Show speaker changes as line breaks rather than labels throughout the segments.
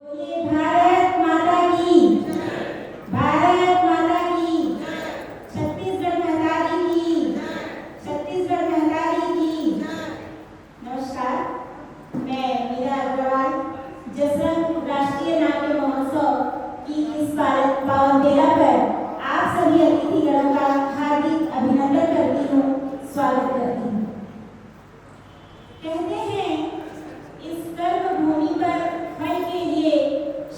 भारत माता की, भारत माता की, छत्तीसगढ़ महतारी की, छत्तीसगढ़ महतारी की। नमस्कार, मैं मीरा अग्रवाल जसरंग राष्ट्रीय नाट्य महोत्सव की इस पावन बेला पर आप सभी अतिथिगणों का हार्दिक अभिनंदन करती हूँ, स्वागत करती हूँ। कहते हैं इस कर्म भूमि पर फल के लिए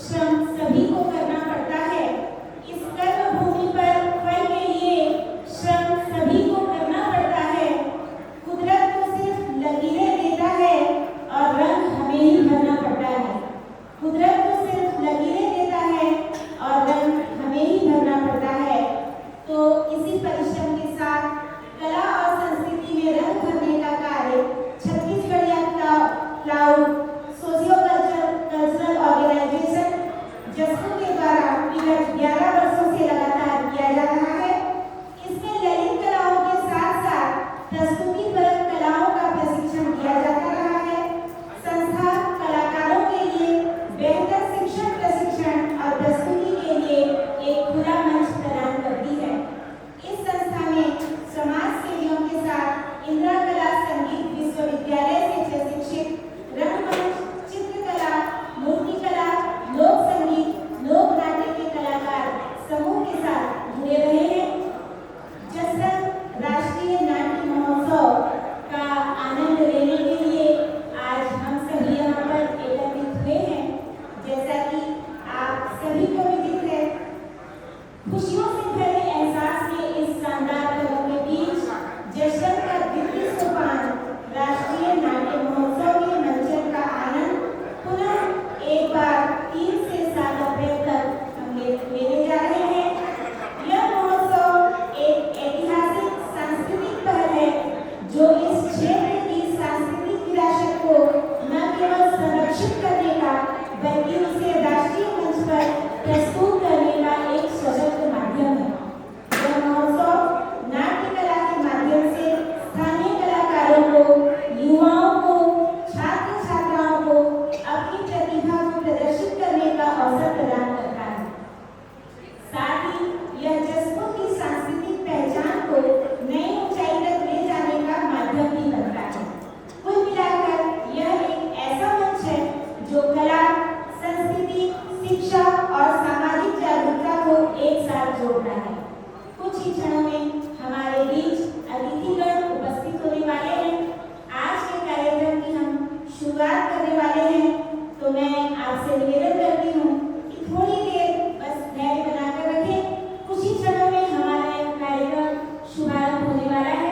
श्रम सभी को करना पड़ता है। इस कर्म भूमि पर फल के लिए श्रम सभी को करना पड़ता है। कुदरत को सिर्फ लकीरें देता है और रंग हमें ही भरना पड़ता है। कुदरत को सिर्फ लकीरें देता है और रंग हमें ही भरना पड़ता है। तो इसी परिश्रम के साथ कला और संस्कृति में रंग भरने का कार्य Chhattisgarh cloud socio cultural organisation जसपू के द्वारा विगत 11 वर्षों से लगातार किया जा रहा है। इसमें ललित कलाओं के साथ साथ प्रस्तुतिपरक कलाओं का प्रशिक्षण दिया जाता रहा है। संस्था कलाकारों के लिए बेहतर शिक्षण प्रशिक्षण और प्रस्तुति के लिए एक खुला मंच प्रदान करती है। इस संस्था में समाज सेवियों के साथ इंदिरा कला संगीत विश्वविद्यालय से प्रशिक्षित रंगमंच, चित्रकला, मूर्तिकला, लोक संगीत, लोक नाट्य के कलाकार समूह के साथ जुड़े रहे हैं। जसरंग राष्ट्रीय नाट्य महोत्सव का आनंद लेने के लिए आज हम सभी यहाँ पर एकत्रित हुए हैं। जैसा कि आप सभी को विदित है, खुशियों से भरे एहसास के इस शानदार पलों के बीच जसरंग का द्वितीय सोपान राष्ट्रीय नाट्य महोत्सव के मंचन का आनंद पुनः एक बार 3 से 7 अप्रैल तक हम लेने जा रहे हैं। यह महोत्सव एक ऐतिहासिक सांस्कृतिक पहल है जो इस क्षेत्र की सांस्कृतिक विरासत को न केवल संरक्षित करने का बल्कि उसे राष्ट्रीय मंच पर प्रस्तुत करने का एक सशक्त माध्यम है। यह महोत्सव नाट्य कला के माध्यम से स्थानीय कलाकारों को, युवाओं को, छात्र छात्राओं को अपनी प्रतिभा को प्रदर्शित करने का अवसर प्रदान करता है। साथ ही यह जसपू की सांस्कृतिक पहचान को नई ऊंचाई तक ले जाने का माध्यम भी बनता है। कुल मिलाकर यह एक ऐसा मंच है जो कला, संस्कृति, शिक्षा और सामाजिक जागरूकता को एक साथ जोड़ता है। कुछ ही क्षणों में हमारे बीच अतिथिगण उपस्थित होने वाले हैं। आज के कार्यक्रम की हम शुरुआत करने वाले हैं, तो मैं आपसे निवेदन करती हूँ कि थोड़ी देर बस धैर्य बनाकर रखें। कुछ ही क्षणों में हमारा यह कार्यक्रम शुभारंभ होने वाला है।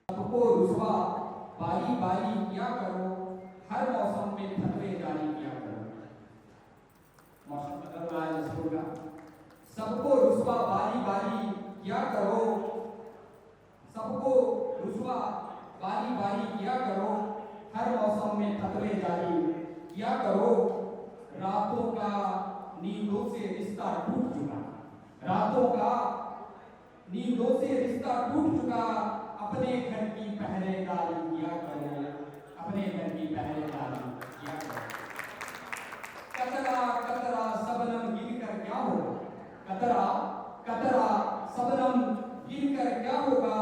सबको रुसवा बारी बारी किया करो, हर मौसम में फतवे जारी किया करो। मौसम बदल रहा है जसपुर का। सबको रुसवा बारी बारी किया करो, सबको रुसवा बारी बारी किया करो, हर मौसम में फतवे जारी किया करो। रातों का नींदों से रिश्ता टूट चुका, रातों का नींदों से रिश्ता टूट चुका। अपने घर की पहरेदारी किया करो, अपने घर की पहरेदारी किया करो। कतरा कतरा सबनम गिरकर क्या होगा, कतरा कतरा सबनम गिरकर क्या होगा।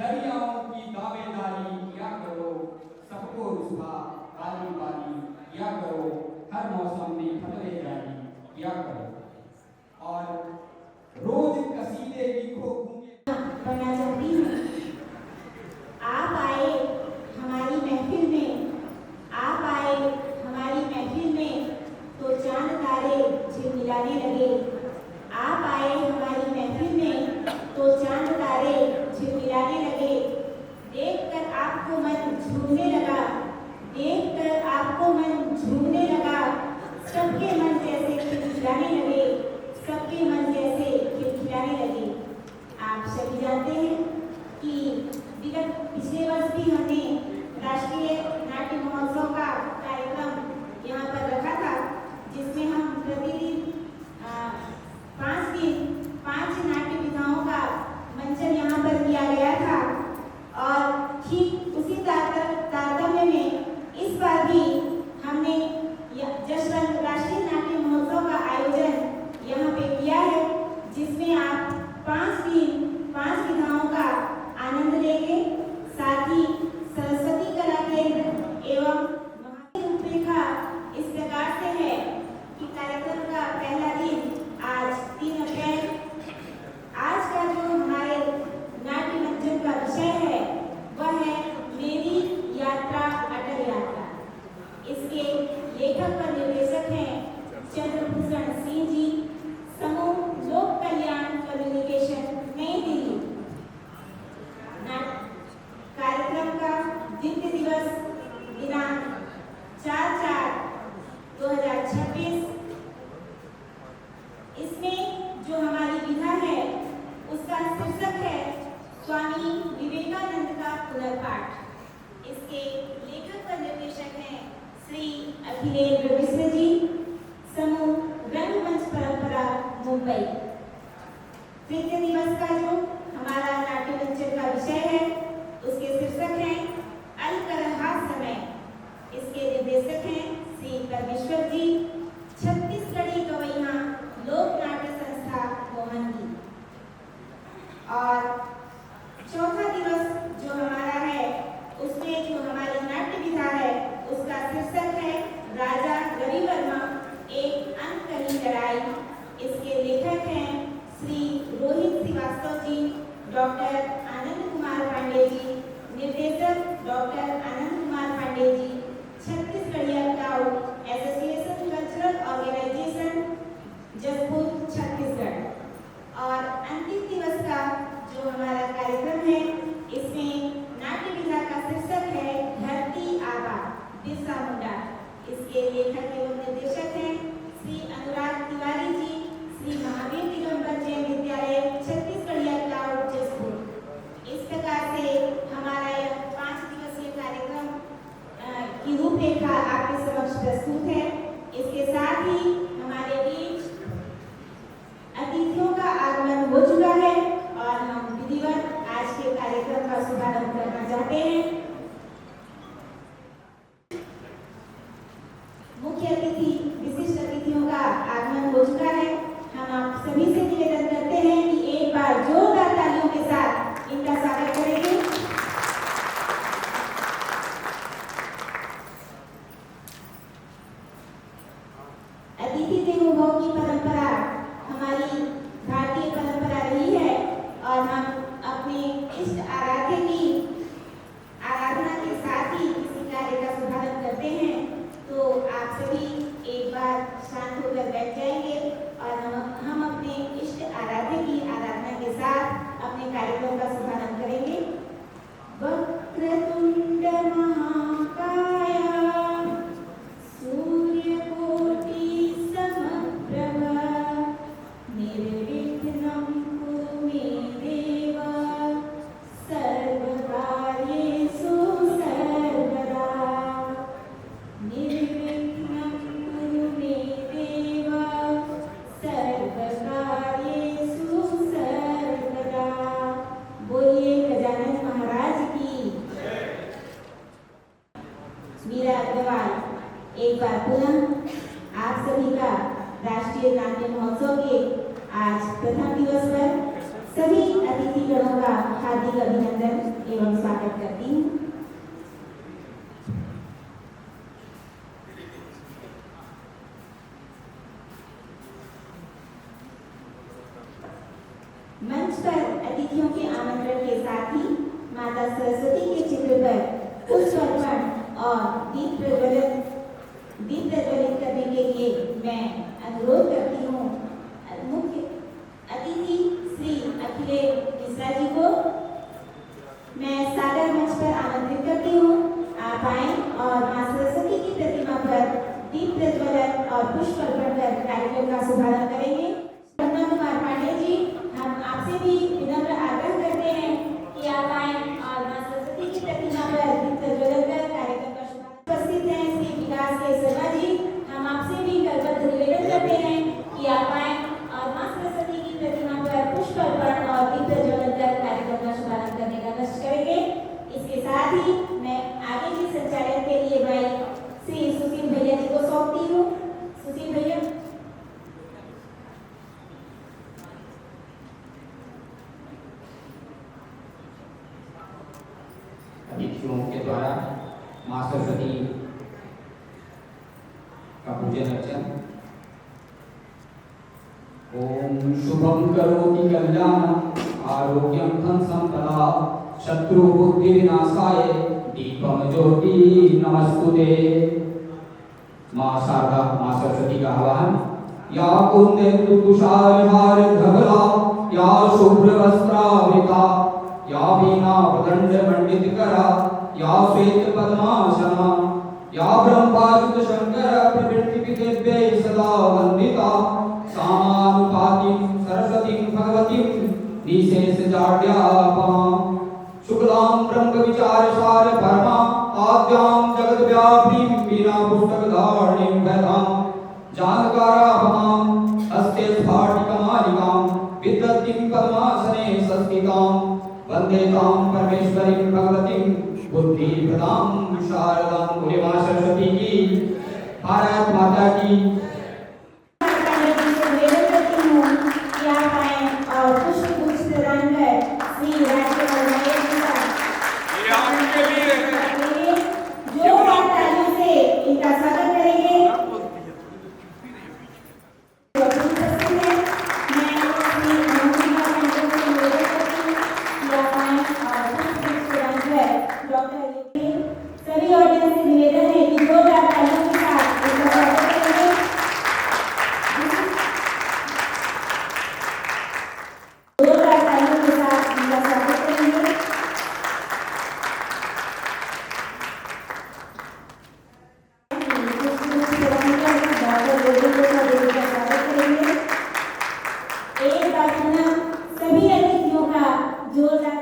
दरियाओं की दावेदारी किया करो, सबको रुसवा बारी बारी किया करो, हर मौसम में फतवे जारी किया करो। और रोज कसीदे लिखो
बनना चाहती हूँ। आप आए हमारी महफिल में, आप आए हमारी महफिल में तो चांद तारे झिलमिलाने लगे। आप आए हमारी महफिल में तो चांद तारे झिलमिलाने लगे। देखकर आपको मन झूमने लगा, देखकर आपको मन झूमने लगा। सबके मन जैसे खिलखिलाने लगे, सबके मन जैसे खिलखिलाने लगे। आप सभी जानते हैं कि विगत पिछले वर्ष भी हमने राष्ट्रीय नाट्य महोत्सव का कार्यक्रम यहाँ पर रखा था, जिसमें हम प्रतिदिन 5 दिन 5 नाट्य विधाओं का मंचन यहाँ पर किया गया था। और ठीक उसी तारतम्य में पुनर्पाठ। इसके लेखक व निर्देशक हैं श्री अखिलेश मिश्र जी, समूह रंगमंच परंपरा मुंबई। तृतीय दिवस का जो हमारा नाट्य मंचन का विषय है उसके शीर्षक हैं अलकरहा समय। इसके निर्देशक हैं श्री परमेश्वर जी, छत्तीसगढ़ी गवैया लोक नाट्य संस्था मोहंती। और चौथा दिवस जो हमारा है उसमें जो हमारी नाट्य विधा है उसका शीर्षक है राजा रवि वर्मा एक अनकही लड़ाई। इसके लेखक हैं श्री रोहित श्रीवास्तव जी, डॉक्टर आनंद कुमार पांडे जी, निर्देशक डॉक्टर आनंद कुमार पांडे जी, छत्तीसगढ़िया crowd association cultural organisation Jashpur Chhattisgarh. और अंतिम दिवस का जो हमारा कार्यक्रम है इसमें नाट्य विधा का शीर्षक है धरती आबा बिरसा मुंडा। इसके लेखक एवं निर्देशक हैं श्री अनुराग तिवारी जी, श्री महावीर दिगंबर जैन विद्यालय छत्तीसगढ़िया क्लाउड जसपुर। इस प्रकार से हमारा यह 5 दिवसीय कार्यक्रम की रूपरेखा आपके समक्ष प्रस्तुत है। इसके साथ ही हमारे बीच अतिथियों का आगमन हो चुका है और हम विधिवत आज के कार्यक्रम का शुभारंभ करना चाहते हैं। मुख्य अतिथि विशिष्ट अतिथियों का आगमन हो चुका है। हम आप सभी से निवेदन करते हैं कि एक बार जोरदार तालियों के साथ इनका स्वागत करेंगे। अतिथि देवो भव की परंपरा हमारी भारतीय परंपरा रही है और हम अपने इष्ट आराध्य की आराधना के साथ ही किसी कार्य का शुभारंभ करते हैं। तो आप सभी एक बार शांत होकर बैठ जाएंगे और हम अपने इष्ट आराध्य की आराधना के साथ अपने कार्यक्रम का शुभारंभ करेंगे। वक्रतुंड महाकाय सूर्यकोटि समप्रभ निर्विघ्नं कुरु मे देव सर्वकार्येषु सर्वदा। निर्विघ्नं कुरु मे देव सर्वकार्येषु सर्वदा। बोलिए गजानन महाराज की। मीरा अग्रवाल एक बार पुनः आप सभी का राष्ट्रीय नाट्य महोत्सव के आज प्रथम दिवस पर सभी अतिथिगणों का हार्दिक अभिनंदन एवं स्वागत करती हूँ। मंच पर अतिथियों के आमंत्रण के साथ ही माता सरस्वती के चित्र पर पुष्प अर्पण और दीप प्रज्वलित करने के लिए मैं अनुरोध करती हूँ मुख्य अतिथि श्री अखिलेश मिश्रा जी को। मैं सागर मंच पर आमंत्रित करती हूँ। आप आए और मां सरस्वती की प्रतिमा पर दीप प्रज्वलन और पुष्प अर्पण कर कार्यक्रम का शुभारंभ करेंगे। आनंद कुमार पांडे जी, हम आपसे भी विनम्र आग्रह करते हैं कि आप आए और मां सरस्वती की प्रतिमा पर दीप प्रज्वलन कर कार्यक्रम का शुभारंभ। उपस्थित हैं श्री विकास के शर्मा जी, हम आपसे भी करबद्ध निवेदन करते हैं कि आप आए और मां सरस्वती की प्रतिमा पर पुष्प अर्पण और दीप प्रज्वलन कर कार्यक्रम का शुभारंभ करने का कष्ट करेंगे। इसके साथ ही मैं आगे के संचालन के लिए भाई श्री सुशील भैया जी को सौंपती हूँ। सुशील भैया।
अतिथियों के द्वारा मां सरस्वती का पूजन अर्चन। ओम शुभम करोति कल्याणम आरोग्यम धन संपदा शत्रु बुद्धि विनाशाय दीपम ज्योति नमस्तुते। मां शारदा मां सरस्वती का आह्वान। या कुंदेन्दु तुषारहार धवला या शुभ्र वस्त्रावृता या वीणा प्रदंड मंडित करा या श्वेत पद्मासना या ब्रह्माच्युत शंकर प्रवृत्ति विदेव्यै सदा वंदिता सामानुपातिं सरस्वतीं भगवतीं निशेष जाड्यापमां शुक्लां ब्रह्म विचार सरस्वतीं वन्दे तां परमेश्वरीं भगवतीं बुद्धिप्रदां शारदां। बोले मां सरस्वती की, भारत माता की।
निवेदन करती हूँ कि आप आए और पुष्पगुच्छ प्रदान कर श्री राजकमल नायक जी का
ये आपके लिए है।
जोरदार तालियों से इनका स्वागत करेंगे। जो उपस्थित हैं, मैं श्री अनुष्का पंडित से निवेदन करती हूँ कि आप आए और पुष्पगुच्छ प्रदान कर डॉक्टर सभी ऑडियंस से निवेदन है कि जोरदार तालियों के साथ इनका स्वागत करेंगे। जोरदार तालियों के साथ इनका स्वागत करेंगे। एक बार पुनः सभी अतिथियों का जोरदार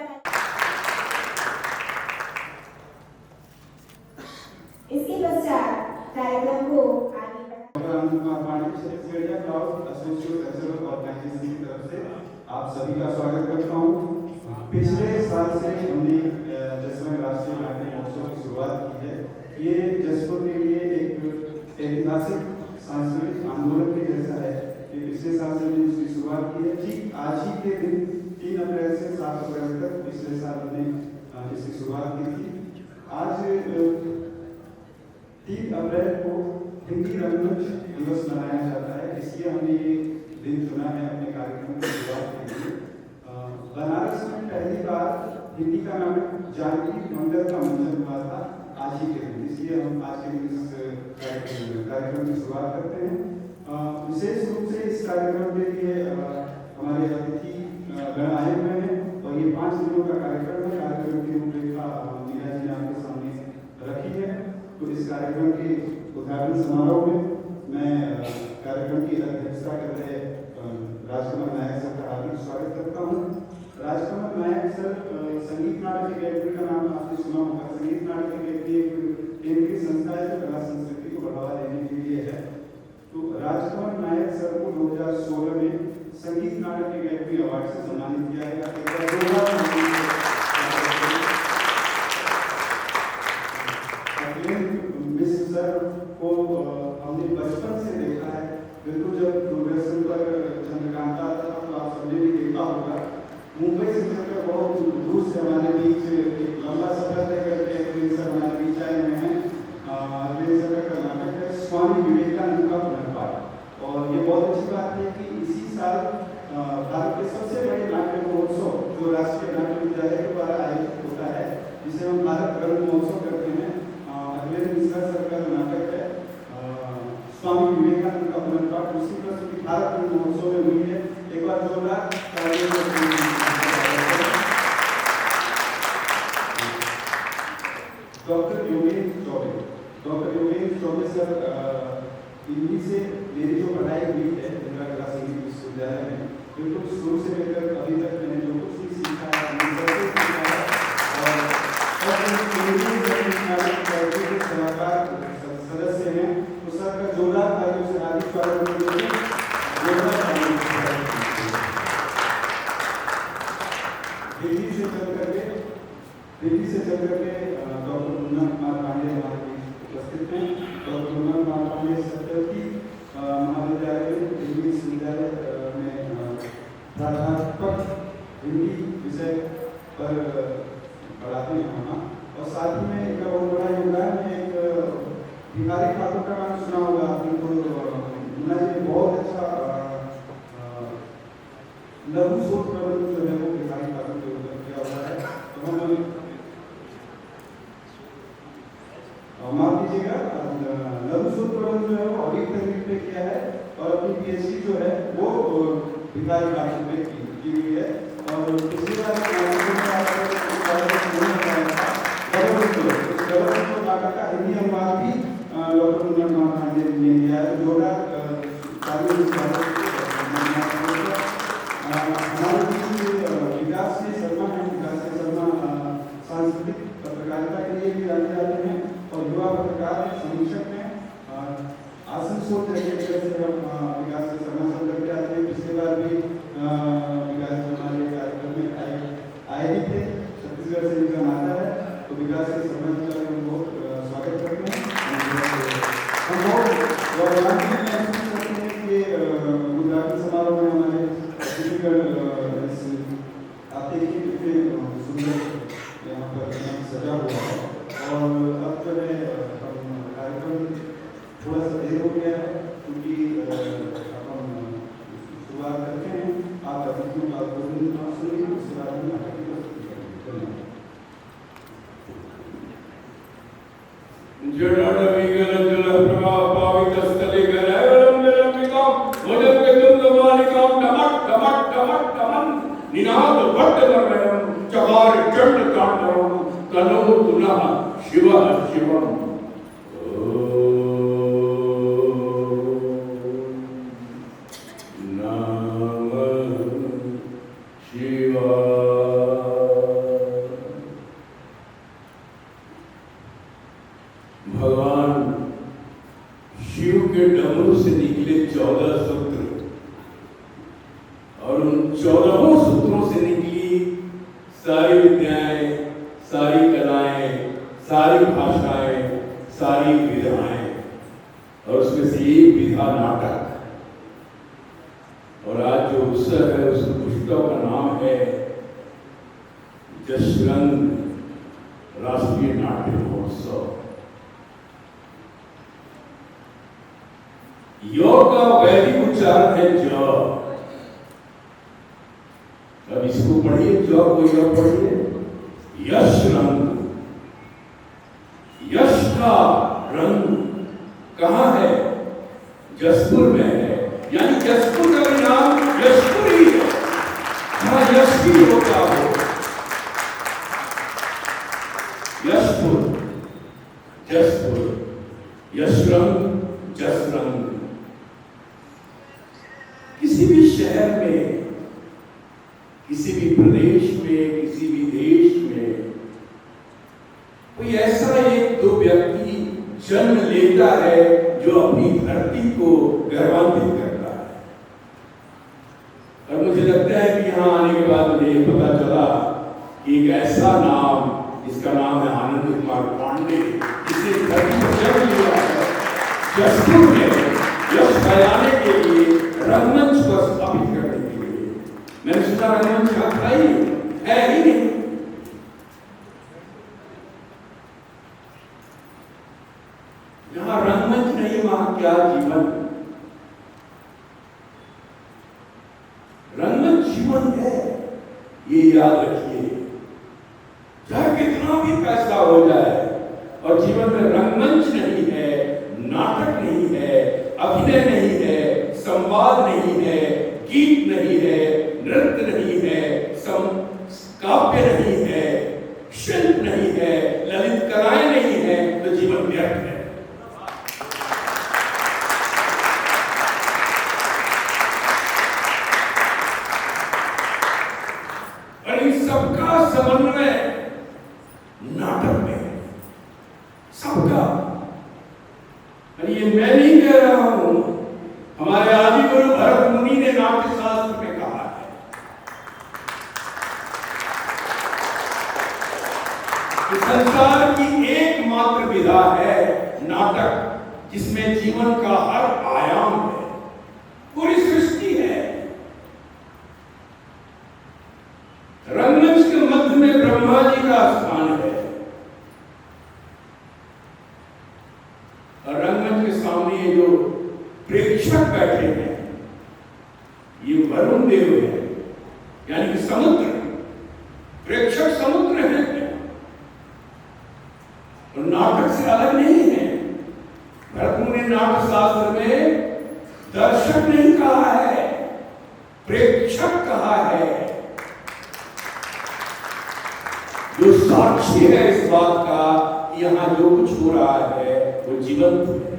इसके पश्चात कार्यक्रम को आगे
आप सभी का स्वागत करता हूँ। पिछले साल से हमने जसवंत राष्ट्रीय नाट्य महोत्सव की शुरुआत की है। ये जसपुर के लिए एक ऐतिहासिक सांस्कृतिक आंदोलन के जैसा है कि पिछले साल से हमने इसकी शुरुआत की है। ठीक आज ही के दिन 3 अप्रैल से 7 अप्रैल तक पिछले साल हमने इसकी शुरुआत की थी। आज 3 अप्रैल को हिंदी रंगमंच दिवस मनाया जाता है, इसलिए हमने ये दिन चुना है अपने कार्यक्रम की शुरुआत के लिए। बनारस में पहली बार हिंदी का नाटक जानकी मंगल का मंचन हुआ था आज ही के दिन, इसलिए हम आज के दिन इस कार्यक्रम की शुरुआत करते हैं। विशेष रूप से इस कार्यक्रम के लिए हमारे अतिथि गण आए हुए हैं और ये 5 दिनों का कार्यक्रम है। कार्यक्रम की रूपरेखा मीरा जी ने आपके सामने रखी है। तो इस कार्यक्रम के उद्घाटन समारोह में मैं कार्यक्रम की अध्यक्षता कर रहे राजकमल नायक सर का हार्दिक स्वागत करता हूँ। राजकमल नायक सर संगीत नाटक अकेडमी का नाम आपने सुना होगा। संगीत नाटक अकेडमी एक केंद्रीय संस्था है जो कला संस्कृति को बढ़ावा देने के लिए है। तो राजकमल नायक सर को 2016 में संगीत नाटक अकेडमी अवार्ड से सम्मानित किया गया। मिस सर को हमने बचपन से देखा है। बिल्कुल जब दूरदर्शन पर चंद्रकांता आता था तो आप सबने भी देखा होगा। मुंबई से चलकर बहुत दूर से हमारे बीच एक लंबा सफर तय करके अरविंद सर हमारे बीच आए हुए हैं। अरविंद सर का नाटक है स्वामी विवेकानंद का पुनर्पाठ और ये बहुत अच्छी बात है कि इसी साल भारत के सबसे बड़े नाट्य महोत्सव जो राष्ट्रीय नाट्य विद्यालय के द्वारा आयोजित होता है, जिसे हम भारत रंग महोत्सव करते हैं। अरविंद मिश्रा सर का जो नाटक है स्वामी विवेकानंद का पुनर्पाठ, उसी वर्ष की भारत रंग महोत्सव में हुई है। एक बार जोरदार डॉक्टर योगेंद्र चौबे सर इन्हीं से मेरी जो पढ़ाई हुई है इंदिरा कला संगीत विश्वविद्यालय में, बिल्कुल शुरू से लेकर अभी तक मैंने जो कुछ भी सीखा है सलाहकार सदस्य हैं, तो सर का जोरदार तालियों से हार्दिक स्वागत दिल्ली से चल करके डॉक्टर मुन्ना कुमार पांडे हमारे बीच उपस्थित हैं। डॉक्टर मुन्ना कुमार पांडे सत्यवती महाविद्यालय दिल्ली विश्वविद्यालय में प्राध्यापक हिंदी विषय पर पढ़ाते हैं वहाँ, और साथ ही में इनका बहुत बड़ा योगदान है। एक भिखारी ठाकुर का नाम सुना होगा आपने, मुन्ना जी ने बहुत अच्छा लघु शोध प्रबंध जो है वो भिखारी ठाकुर के ऊपर किया हुआ है। तो हम माफ कीजिएगा, लघु शोध प्रबंध जो है वो ऑडिट तकनीक पे किया है और अपनी पीएचडी जो है वो भिखारी ठाकुर पे की हुई है। और पिछली बार नाटक का हिंदी अनुवाद भी डॉक्टर मुन्ना कुमार पांडे ने लिया है। जोरदार हमारे विकास के शर्मा है, विकास के शर्मा सांस्कृतिक पत्रकारिता के लिए भी जाने जाते हैं और युवा पत्रकार हैं, समीक्षक हैं। आसनसोल जगह से हम विकास के शर्मा सब करके आते हैं। पिछले बार भी विकास शर्मा आए भी थे, छत्तीसगढ़ से इनका नाता है, तो विकास के संबंध में हम बहुत स्वागत करते हैं। हम बहुत गौरवान्वित महसूस करते हैं कि उद्घाटन समारोह में हमारे छत्तीसगढ़ आप देखिए कितने सुंदर यहाँ पर सजा हुआ है। और अब जो है कार्यक्रम थोड़ा सा देर हो गया है, क्योंकि अपन शुरुआत करते हैं। आप अतिथियों का उद्बोधन सुनिए, उसके बाद में नाटक की प्रस्तुति करेंगे।
भगवान शिव के डमरू से निकले 14 सूत्र और उन 14 सूत्रों से निकली सारी विद्याएं, सारी कलाएं, सारी भाषाएं, सारी विधाएं, और उसमें से एक विधा नाटक। और आज जो उत्सव है उस उत्सव का नाम है जसरंग राष्ट्रीय नाट्य महोत्सव। योग का वैदिक उच्चारण है ज। अब इसको पढ़िए, ज को य पढ़िए। यश रंग, यश का रंग कहाँ है? जसपुर में है, यानी जसपुर का भी नाम यशपुर ही है, जहाँ यश भी होता हो। यशपुर, जसपुर, यशरंग, जसरंग। किसी भी शहर में, किसी भी प्रदेश में, किसी भी देश में कोई ऐसा एक दो व्यक्ति जन्म लेता है जो अपनी धरती को गौरवान्वित करता है। और मुझे लगता है कि यहाँ आने के बाद मुझे पता चला कि एक ऐसा नाम, जिसका नाम है आनंद कुमार पांडे, जिसे धरती पर जन्म लिया है, जसपुर में यश फैलाने के लिए, रंगमंच को स्थापित करने के लिए। मैंने सुना रंगमंच का है ही नहीं। जहां रंगमंच नहीं वहां क्या जीवन? रंगमंच जीवन है, ये याद रखिए। चाहे कितना भी पैसा हो जाए और जीवन में रंगमंच नहीं है, नाटक नहीं है, अभिनय नहीं है, संवाद नहीं है, गीत नहीं है, नृत्य नहीं है, काव्य नहीं है, शिल्प नहीं है, ललित कलाएं नहीं है, तो जीवन व्यर्थ है। और इन सबका समन्वय नाटक में है, सबका। और ये मैं नहीं कह रहा हूं, हमारे आदि गुरु भरत मुनि ने नाट्य शास्त्र में कहा है कि संसार की एकमात्र विधा है नाटक, जिसमें जीवन का हर आयाम है, पूरी सृष्टि है। रंगमंच के मध्य में ब्रह्मा जी का स्थान है, और रंगमंच के सामने ये जो प्रेक्षक बैठे हैं, ये वरुण देव है, यानी कि समुद्र। प्रेक्षक समुद्र है, और नाटक से अलग नहीं है। भरत मुनि ने नाट्य शास्त्र में दर्शक नहीं कहा है, प्रेक्षक कहा है, जो साक्षी है इस बात का कि यहां जो कुछ हो रहा है वो जीवंत है।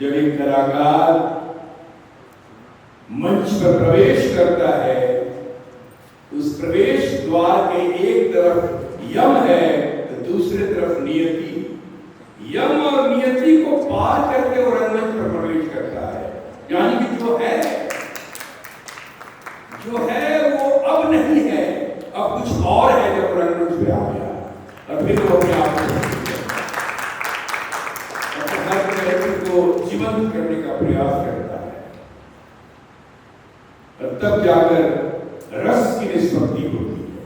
जब एक कलाकार मंच पर प्रवेश करता है, उस प्रवेश द्वार के एक तरफ यम है तो दूसरी तरफ नियति। यम और नियति को पार करके वो रंगमंच पर प्रवेश करता है, यानी कि जो है वो अब अब नहीं है, अब कुछ और है जब रंगमंच पे आ गया और फिर वो अपने आप को जीवंत करने का प्रयास करता है और तब जाकर रस की निष्पत्ति होती है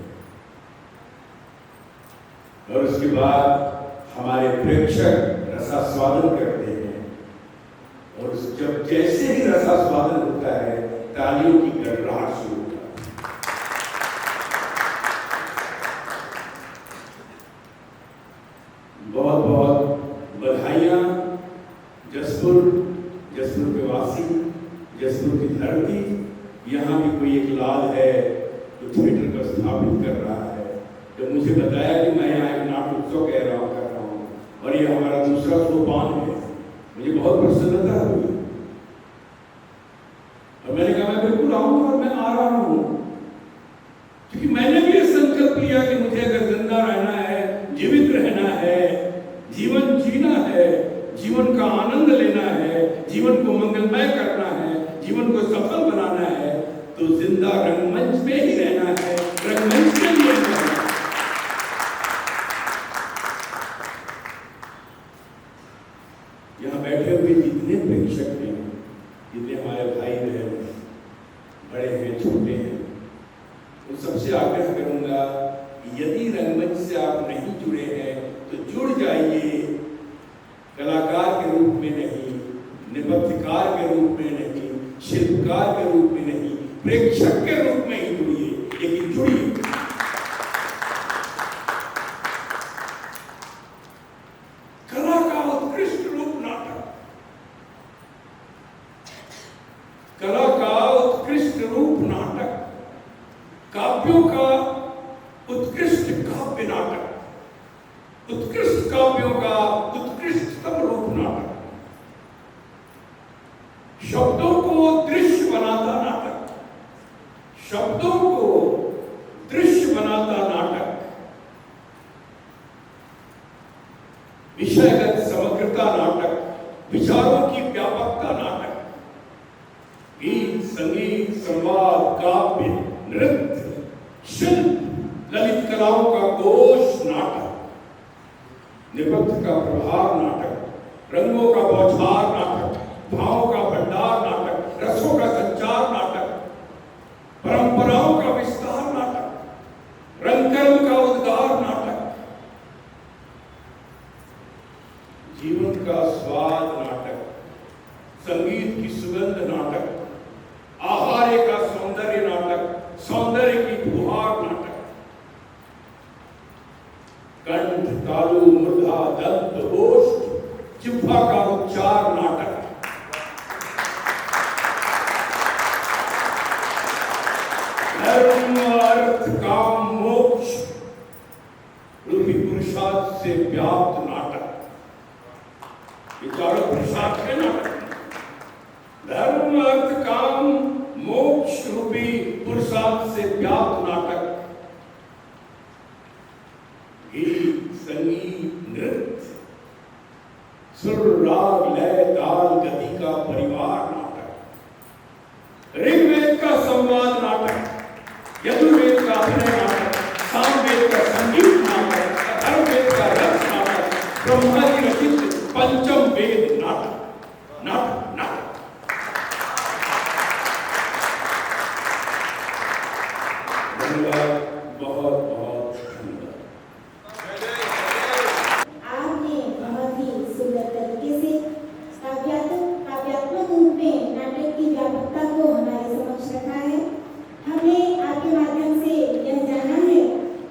और उसके बाद हमारे प्रेक्षक रसास्वादन करते हैं और जब जैसे ही रसास्वादन होता है तालियों की गड़गड़ाहट शुरू होता है। बहुत बहुत बधाइयां जसपुर के वासी, जसपुर की धरती। यहाँ भी कोई एक लाल है जो थिएटर को स्थापित कर रहा है। जब मुझे बताया कि मैं यहाँ एक नाट्य उत्सव कर रहा हूँ और ये हमारा दूसरा सोपान है, मुझे बहुत प्रसन्नता हुई और मैंने कहा मैं बिल्कुल आऊंगा और मैं आ रहा हूँ, क्योंकि मैंने भी ये संकल्प लिया कि मुझे अगर जिंदा रहना है, जीवित रहना है, जीवन जीना है, जीवन का आनंद लेना है, जीवन को मंगलमय करना है, जीवन को सफल बनाना है, तो जिंदा रंगमंच में ही रहना है, रंगमंच में ही रहना है। यहाँ बैठे हुए जितने प्रेक्षक हैं, जितने हमारे भाई बहन बड़े हैं छोटे हैं, उन सबसे आग्रह करूंगा कि यदि रंगमंच से आप नहीं जुड़े हैं तो जुड़ जाइए। कलाकार के रूप में नहीं, निबद्धकार के रूप में नहीं, शिल्पकार के रूप में नहीं, प्रेक्षक के रूप में ही जुड़िए, लेकिन जुड़िए। कला का उत्कृष्ट रूप नाटक, कला का उत्कृष्ट रूप नाटक, काव्यों का उत्कृष्ट काव्य नाटक, उत्कृष्ट काव्यों का उत्कृष्टतम रूप नाटक, शब्दों को दृश्य बनाता नाटक, शब्दों को दृश्य बनाता नाटक, विषयगत समग्रता नाटक, विचारों की व्यापकता नाटक, गीत संगीत संवाद काव्य नृत्य शिल्प ललित कलाओं का कोश नाटक, निबद्ध का प्रभाव नाटक, रंगों का बौछार नाटक, भावों का भंडार नाटक, रसों का संचार नाटक, परंपराओं का विस्तार नाटक, रंगकर्म का उद्गार नाटक, जीवन का स्वाद नाटक, संगीत की सुगंध नाटक, आहार्य का सौंदर्य नाटक, सौंदर्य की फुहार नाटक, कंठ तालु मृदा दंत ओष्ठ जिह्वा का उच्चार नाटक, धर्म अर्थ काम मोक्ष रूपी पुरुषार्थ से व्याप्त नाटक, ये चारों पुरुषार्थ है नाटक। धर्म अर्थ काम मोक्ष रूपी पुरुषार्थ से व्याप्त नाटक, गीत संगीत नृत्य सुर राग लय ताल गति का परिवार नाटक, ऋग्वेद का संवाद नाटक, यजुर्वेद का अभिनय नाटक, सामवेद का संगीत नाटक, अथर्ववेद का रस नाटक, ब्रह्मा जी रचित पंचम वेद नाटक, नाटक नाटक। धन्यवाद, बहुत बहुत धन्यवाद।
आपने बहुत ही सुंदर तरीके से काव्यात्मक रूप में नाटक की व्यापकता को हमारे समक्ष रखा है। हमने आपके माध्यम से यह जाना है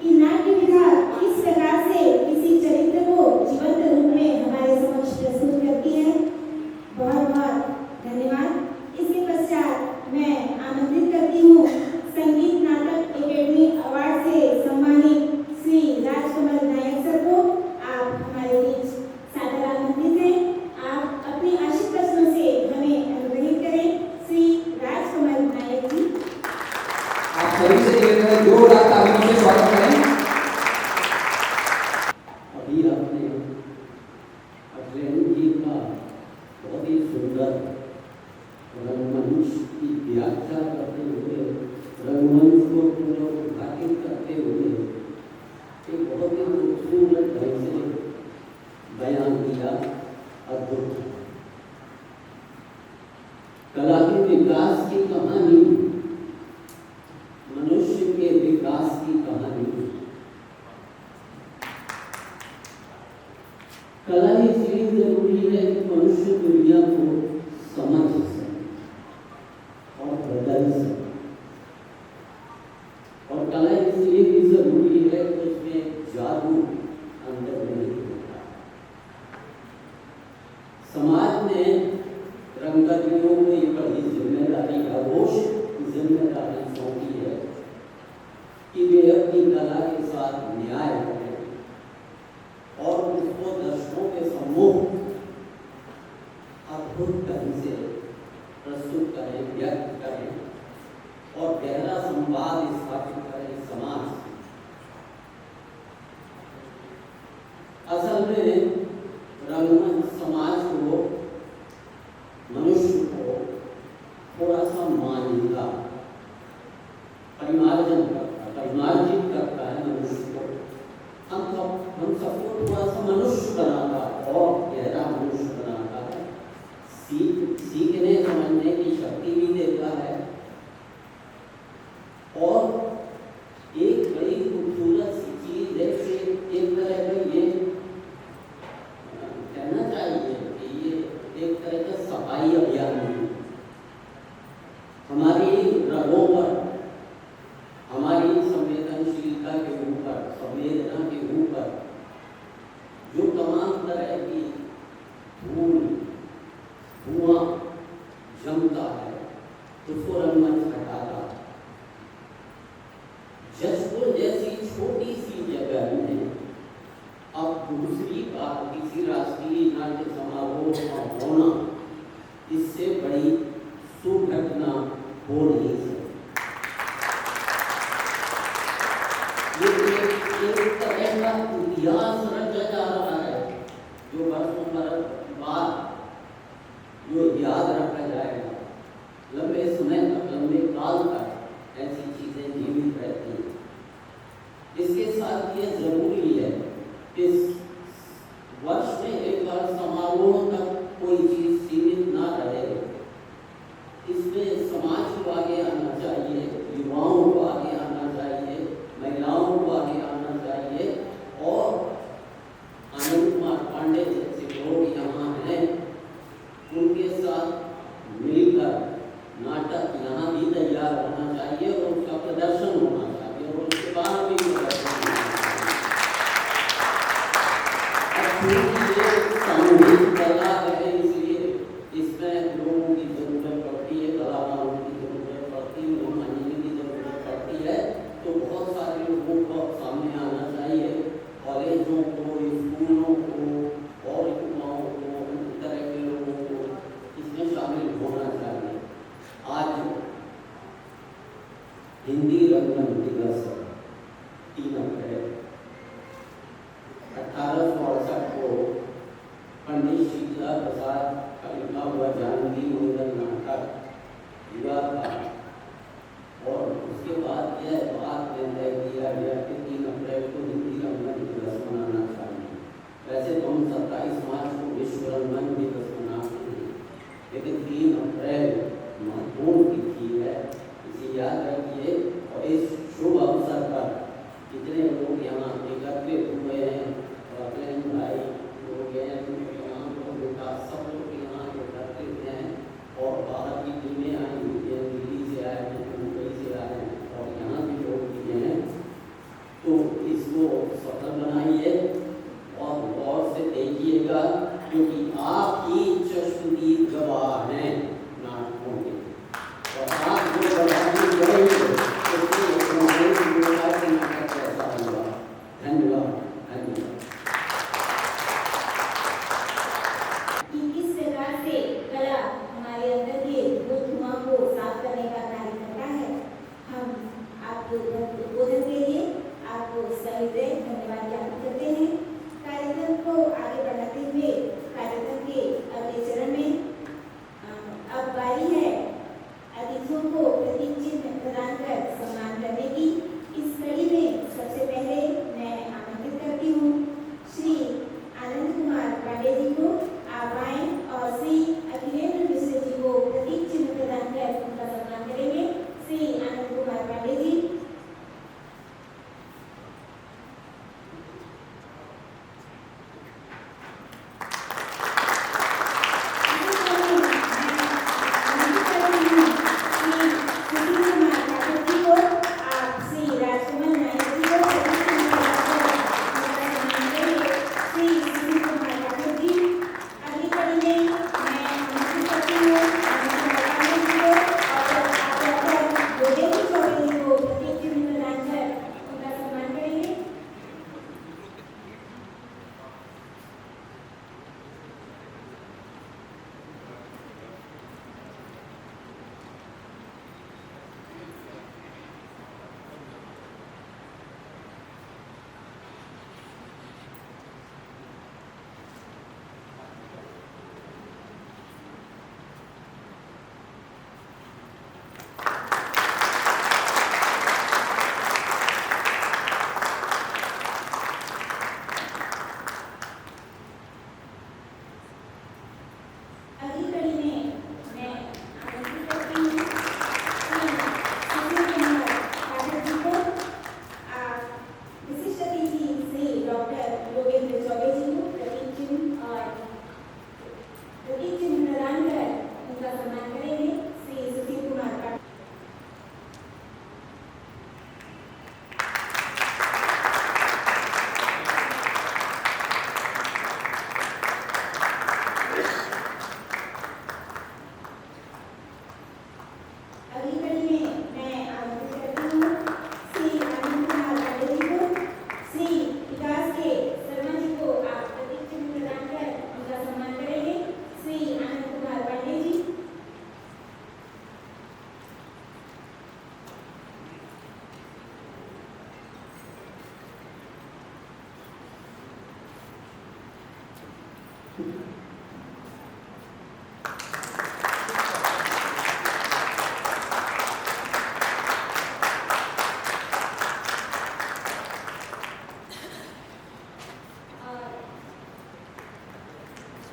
कि नाट्य विधा किस प्रकार से किसी चरित्र को जीवंत रूप में हमारे समक्ष प्रस्तुत करती है। बहुत बहुत धन्यवाद। इसके पश्चात मैं आमंत्रित करती हूँ संगीत नाटक एकेडमी अवार्ड से
कला इसलिए जरूरी है कि मनुष्य दुनिया को समझ सके और बदल सके, और कला इसलिए भी जरूरी है कि उसमें जादू अंदर नहीं होता। समाज ने रंगकर्मियों को ये बड़ी जिम्मेदारी घोषित जिम्मेदारी सौंपी है कि वे अपनी कला के साथ न्याय करें और उसको दर्शकों के सम्मुख अद्भुत ढंग से प्रस्तुत करें, व्यक्त करें और गहरा संवाद स्थापित करें समाज। असल में रंगमंच समाज को, मनुष्य को थोड़ा सा मान्यता परिमार्जित करता है मनुष्य को। हम सबको थोड़ा सा मनुष्य बनाता और गहरा मनुष्य बनाता है, सीखने समझने की शक्ति भी देता है और एक बड़ी खूबसूरत सी चीज है कि एक तरह का ये कहना चाहिए कि ये एक तरह का सफाई अभियान है। हमारी रगों पर, हमारी संवेदनशीलता के ऊपर, संवेदना के ऊपर जो तमाम तरह की धुआं जमता है उसको रंगमंच हटाता है। जसपुर जैसी छोटी सी जगह में अब दूसरी बार किसी राष्ट्रीय नाट्य समारोह का होना, इससे बड़ी शुभ घटना हो नहीं सकती। एक तरह का इतिहास रचा जा रहा है जो वर्षों बाद जो याद रखा जाएगा, लंबे समय तक, लंबे काल तक ऐसी चीजें जीवित रहती हैं। इसके साथ ये जरूरी है इस वर्ष में एक बार समारोह तक कोई चीज सीमित ना रहे। इसमें समाज को आगे आना चाहिए, युवाओं को आगे आना चाहिए, महिलाओं को आगे आना चाहिए और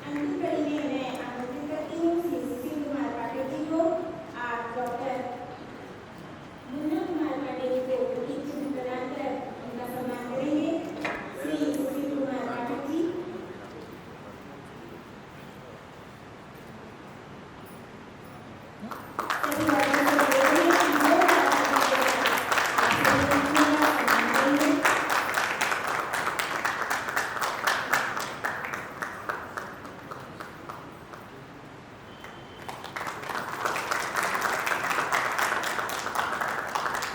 अंतिम कड़ी में मैं आमंत्रित करती हूँ श्री सुशील कुमार पाटिल जी को। आप डॉक्टर मुन्ना कुमार पाटिल को प्रतीक चिन्ह प्रदान कर उनका सम्मान करेंगे। श्री सुशील कुमार पाटिल जी।
Thank